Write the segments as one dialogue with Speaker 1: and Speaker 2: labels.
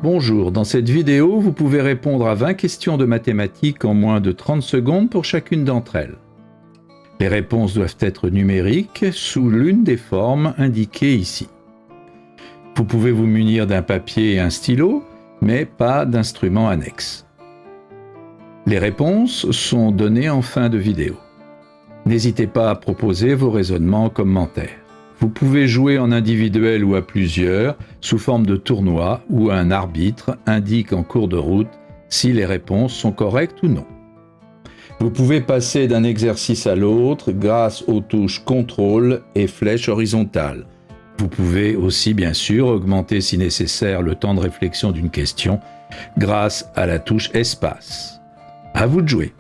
Speaker 1: Bonjour, dans cette vidéo, vous pouvez répondre à 20 questions de mathématiques en moins de 30 secondes pour chacune d'entre elles. Les réponses doivent être numériques sous l'une des formes indiquées ici. Vous pouvez vous munir d'un papier et un stylo, mais pas d'instrument annexe. Les réponses sont données en fin de vidéo. N'hésitez pas à proposer vos raisonnements en commentaire. Vous pouvez jouer en individuel ou à plusieurs, sous forme de tournoi, où un arbitre indique en cours de route si les réponses sont correctes ou non. Vous pouvez passer d'un exercice à l'autre grâce aux touches contrôle et flèche horizontale. Vous pouvez aussi bien sûr augmenter si nécessaire le temps de réflexion d'une question grâce à la touche espace. À vous de jouer.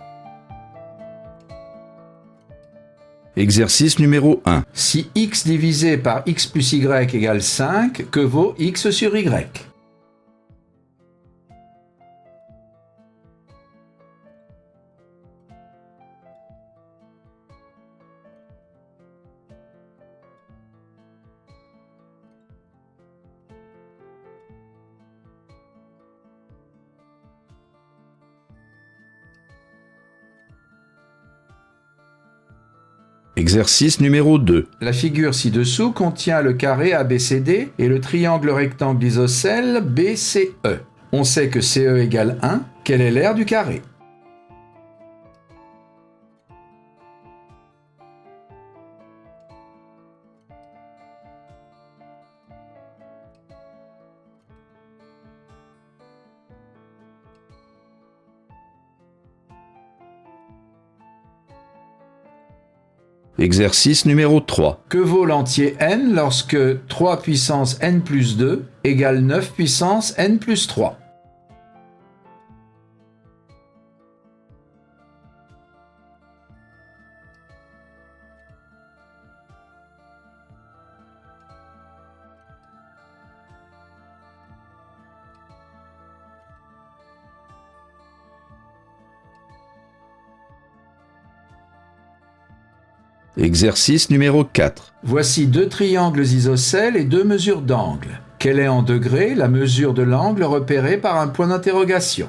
Speaker 1: Exercice numéro 1. Si x divisé par x plus y égale 5, que vaut x sur y? Exercice numéro 2. La figure ci-dessous contient le carré ABCD et le triangle rectangle isocèle BCE. On sait que CE égale 1. Quel est l'aire du carré? Exercice numéro 3. Que vaut l'entier n lorsque 3 puissance n plus 2 égale 9 puissance n plus 3? Exercice numéro 4. Voici deux triangles isocèles et deux mesures d'angle. Quelle est en degrés la mesure de l'angle repérée par un point d'interrogation?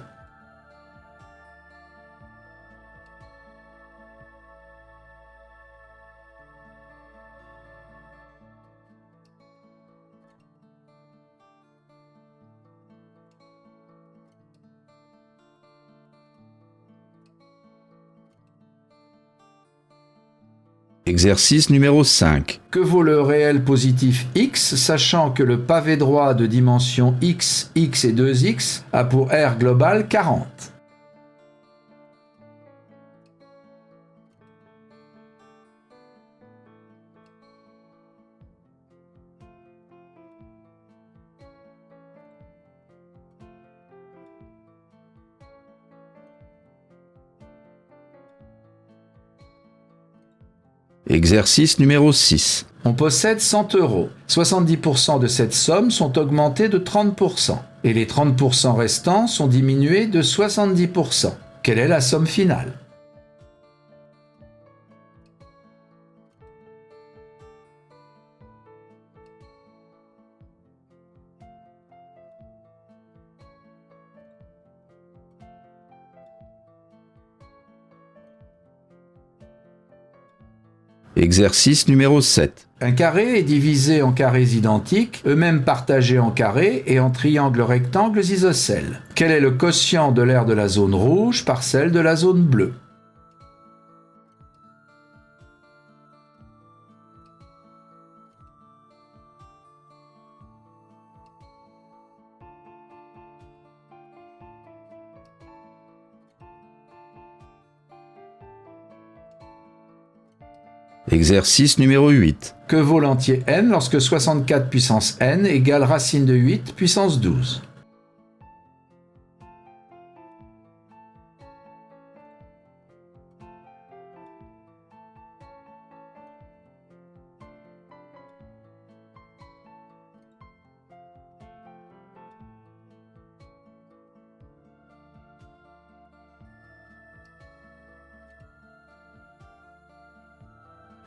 Speaker 1: Exercice numéro 5. Que vaut le réel positif x, sachant que le pavé droit de dimension x, x et 2x a pour R global 40? Exercice numéro 6. On possède 100 euros. 70% de cette somme sont augmentés de 30%. Et les 30% restants sont diminués de 70%. Quelle est la somme finale? Exercice numéro 7. Un carré est divisé en carrés identiques, eux-mêmes partagés en carrés et en triangles rectangles isocèles. Quel est le quotient de l'aire de la zone rouge par celle de la zone bleue? Exercice numéro 8. Que vaut l'entier n lorsque 64 puissance n égale racine de 8 puissance 12?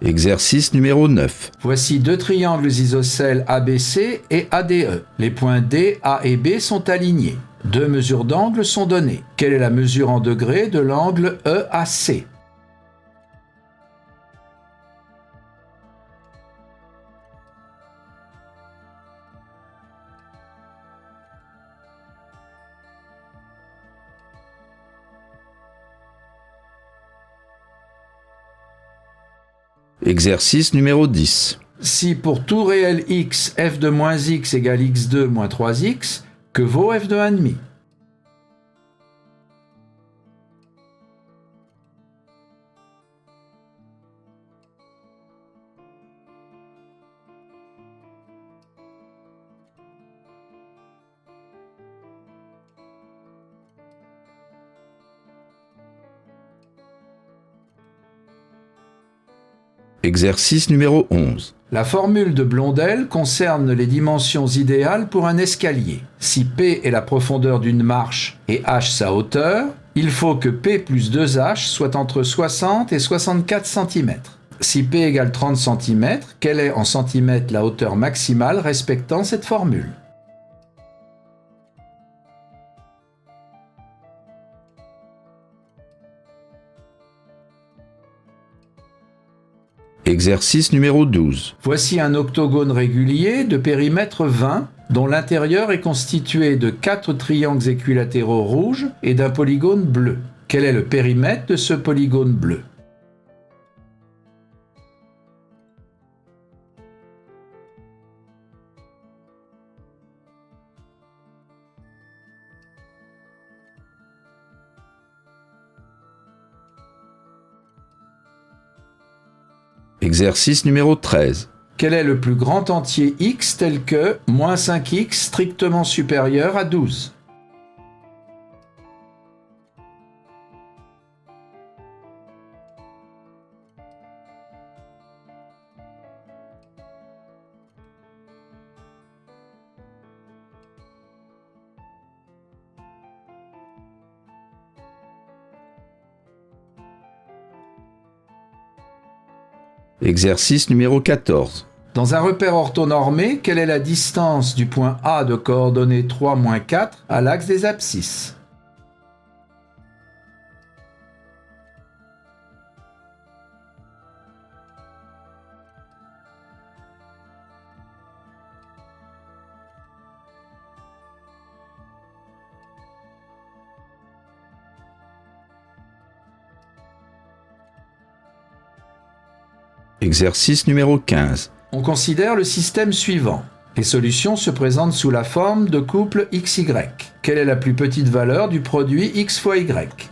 Speaker 1: Exercice numéro 9.
Speaker 2: Voici deux triangles isocèles ABC et ADE. Les points D, A et B sont alignés. Deux mesures d'angle sont données. Quelle est la mesure en degrés de l'angle EAC?
Speaker 1: Exercice numéro 10.
Speaker 2: Si pour tout réel x, f de moins x égale x2 moins 3x, que vaut f de 1,5?
Speaker 1: Exercice numéro 11.
Speaker 2: La formule de Blondel concerne les dimensions idéales pour un escalier. Si P est la profondeur d'une marche et H sa hauteur, il faut que P plus 2H soit entre 60 et 64 cm. Si P égale 30 cm, quelle est en centimètres la hauteur maximale respectant cette formule?
Speaker 1: Exercice numéro 12.
Speaker 2: Voici un octogone régulier de périmètre 20 dont l'intérieur est constitué de 4 triangles équilatéraux rouges et d'un polygone bleu. Quel est le périmètre de ce polygone bleu?
Speaker 1: Exercice numéro 13.
Speaker 2: Quel est le plus grand entier x tel que moins 5x strictement supérieur à 12?
Speaker 1: Exercice numéro 14.
Speaker 2: Dans un repère orthonormé, quelle est la distance du point A de coordonnées 3, 4 à l'axe des abscisses?
Speaker 1: Exercice numéro 15.
Speaker 2: On considère le système suivant. Les solutions se présentent sous la forme de couple XY. Quelle est la plus petite valeur du produit x fois y?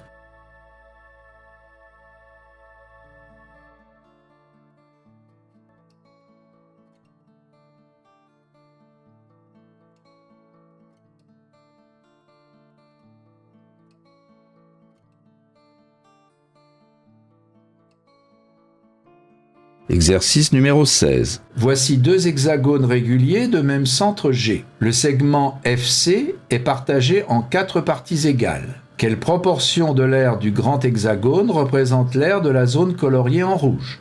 Speaker 1: Exercice numéro 16.
Speaker 2: Voici deux hexagones réguliers de même centre G. Le segment FC est partagé en 4 parties égales. Quelle proportion de l'aire du grand hexagone représente l'aire de la zone coloriée en rouge?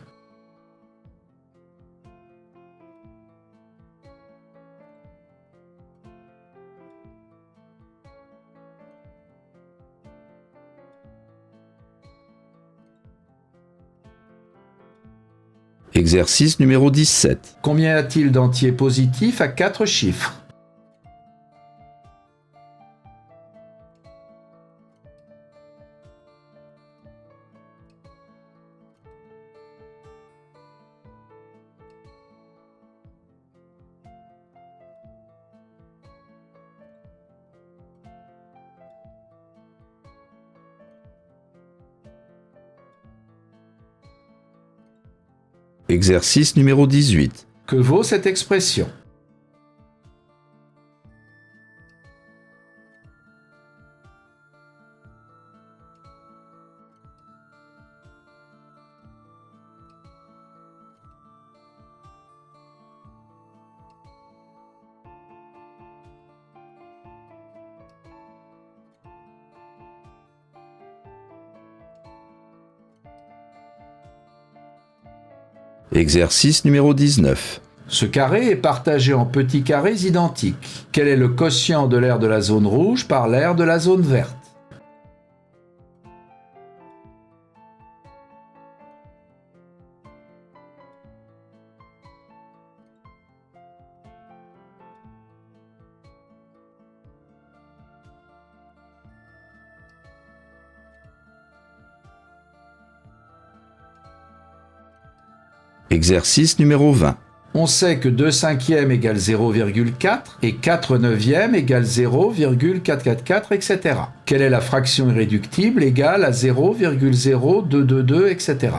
Speaker 1: Exercice numéro 17.
Speaker 2: Combien y a-t-il d'entiers positifs à 4 chiffres?
Speaker 1: Exercice numéro 18.
Speaker 2: Que vaut cette expression?
Speaker 1: Exercice numéro 19.
Speaker 2: Ce carré est partagé en petits carrés identiques. Quel est le quotient de l'aire de la zone rouge par l'aire de la zone verte?
Speaker 1: Exercice numéro 20.
Speaker 2: On sait que 2 cinquièmes égale 0,4 et 4 neuvièmes égale 0,444, etc. Quelle est la fraction irréductible égale à 0,0222, etc.